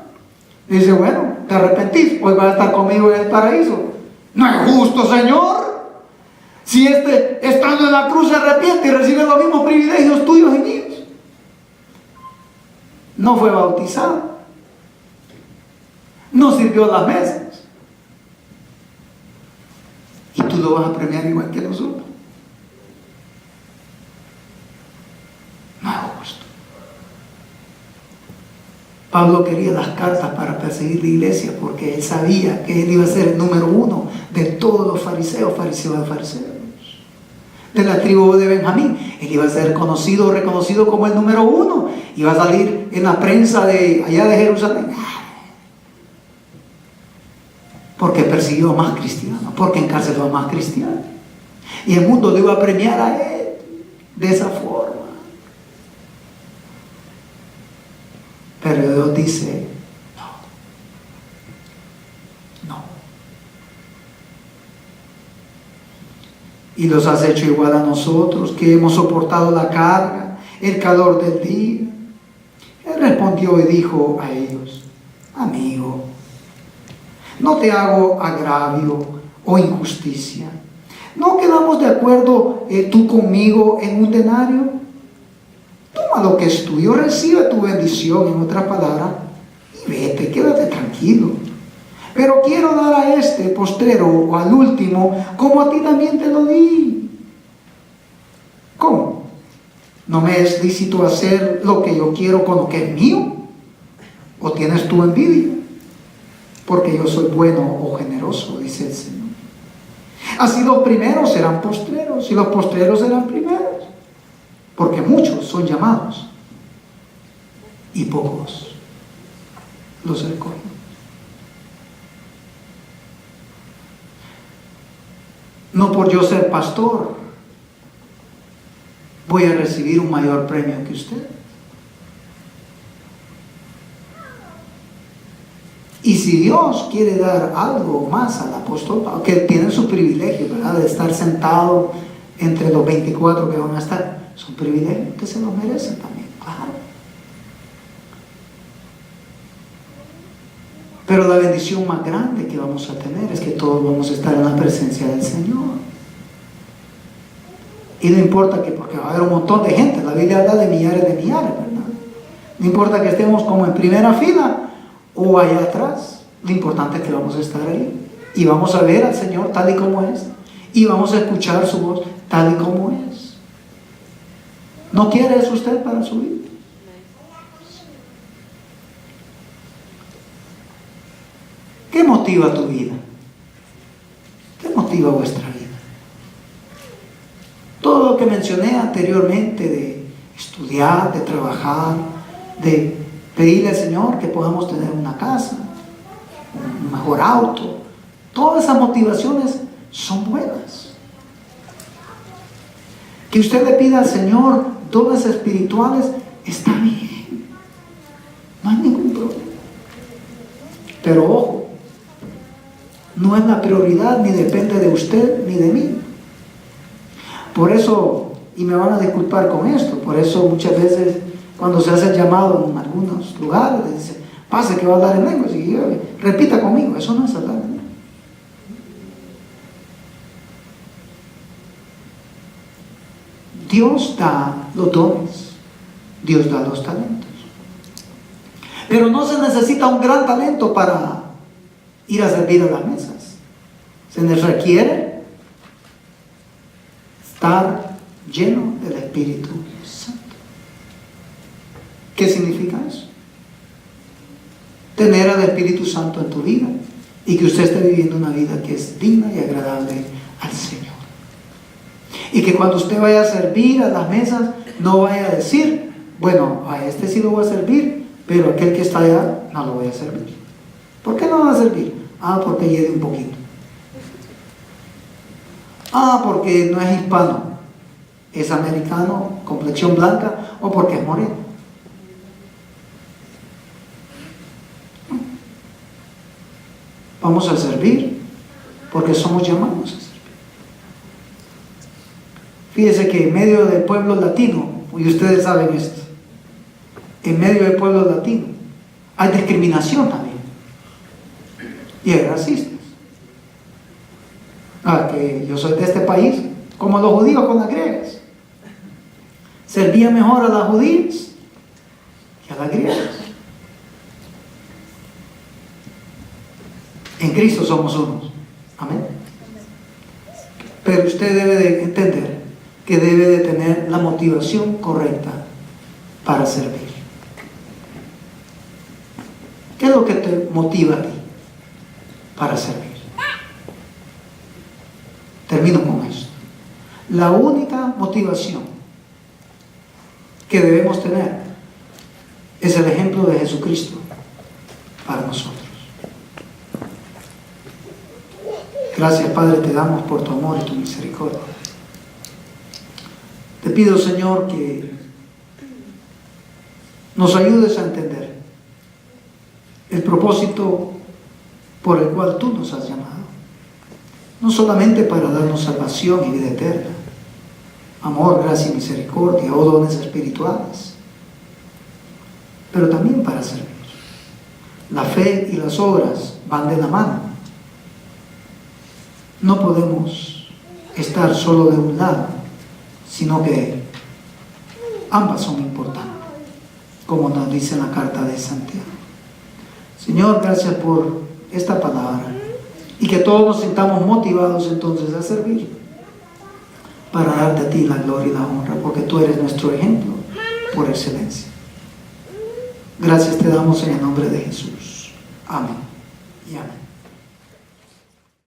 Dice: bueno, te arrepentís, hoy vas a estar conmigo en el paraíso. No es justo, Señor. Si estando en la cruz se arrepiente y recibe los mismos privilegios tuyos y míos. No fue bautizado. No sirvió las mesas. Y tú lo vas a premiar igual que nosotros. No es justo. Pablo quería las cartas para perseguir la iglesia porque él sabía que él iba a ser el número uno de todos los fariseos de fariseos. De la tribu de Benjamín. Él iba a ser reconocido como el número uno. Iba a salir en la prensa de allá de Jerusalén. Porque persiguió a más cristianos, porque encarceló a más cristianos. Y el mundo lo iba a premiar a él de esa forma. Pero Dios dice: no. Y los has hecho igual a nosotros, que hemos soportado la carga, el calor del día. Él respondió y dijo a ellos: amigo, no te hago agravio o injusticia. ¿No quedamos de acuerdo tú conmigo en un denario? Toma lo que es tuyo, recibe tu bendición, en otras palabras, y vete, quédate tranquilo. Pero quiero dar a este postrero o al último como a ti también te lo di. ¿Cómo? ¿No me es lícito hacer lo que yo quiero con lo que es mío? ¿O tienes tu envidia? Porque yo soy bueno o generoso, dice el Señor. Así los primeros serán postreros y los postreros serán primeros. Porque muchos son llamados y pocos los escogen. No por yo ser pastor voy a recibir un mayor premio que usted. Y si Dios quiere dar algo más al apóstol Pablo, que tiene su privilegio, ¿verdad?, de estar sentado entre los 24 que van a estar, son privilegios que se los merecen también, claro. Pero la bendición más grande que vamos a tener es que todos vamos a estar en la presencia del Señor. Y no importa que, porque va a haber un montón de gente, la Biblia habla de millares, ¿verdad? No importa que estemos como en primera fila o allá atrás, lo importante es que vamos a estar ahí y vamos a ver al Señor tal y como es y vamos a escuchar su voz tal y como es. ¿No quiere eso usted para su vida? ¿Qué motiva tu vida? ¿Qué motiva vuestra vida? Todo lo que mencioné anteriormente de estudiar, de trabajar, de pedirle al Señor que podamos tener una casa, un mejor auto, todas esas motivaciones son buenas. Que usted le pida al Señor dones espirituales, está bien, no hay ningún problema. Pero ojo, no es la prioridad, ni depende de usted ni de mí. Por eso, y me van a disculpar con esto, por eso muchas veces cuando se hace el llamado en algunos lugares, le dicen: pase que va a hablar en lenguas, y yo, repita conmigo. Eso no es hablar en lenguas. Dios da los dones, Dios da los talentos. Pero no se necesita un gran talento para ir a servir a las mesas. Se les requiere estar lleno del Espíritu Santo. ¿Qué significa eso? Tener al Espíritu Santo en tu vida y que usted esté viviendo una vida que es digna y agradable al Señor. Y que cuando usted vaya a servir a las mesas, no vaya a decir, bueno, a este sí lo voy a servir, pero aquel que está allá no lo voy a servir. ¿Por qué no lo va a servir? Porque lleve un poquito. Porque no es hispano, es americano, complexión blanca, o porque es moreno. Vamos a servir porque somos llamados a servir. Fíjese que en medio del pueblo latino, y ustedes saben esto, en medio del pueblo latino hay discriminación también y hay racistas. Que yo soy de este país, como los judíos con las griegas. Servía mejor a las judías que a las griegas. En Cristo somos unos. Amén. Pero usted debe de entender que debe de tener la motivación correcta para servir. ¿Qué es lo que te motiva a ti para servir? Termino con esto. La única motivación que debemos tener es el ejemplo de Jesucristo para nosotros. Gracias, Padre, te damos por tu amor y tu misericordia. Te pido, Señor, que nos ayudes a entender el propósito por el cual tú nos has llamado. No solamente para darnos salvación y vida eterna, amor, gracia y misericordia, o dones espirituales, pero también para servir. La fe y las obras van de la mano. No podemos estar solo de un lado, sino que ambas son importantes, como nos dice en la carta de Santiago. Señor, gracias por esta palabra y que todos nos sintamos motivados entonces a servir para darte a ti la gloria y la honra, porque tú eres nuestro ejemplo por excelencia. Gracias te damos en el nombre de Jesús. Amén y amén.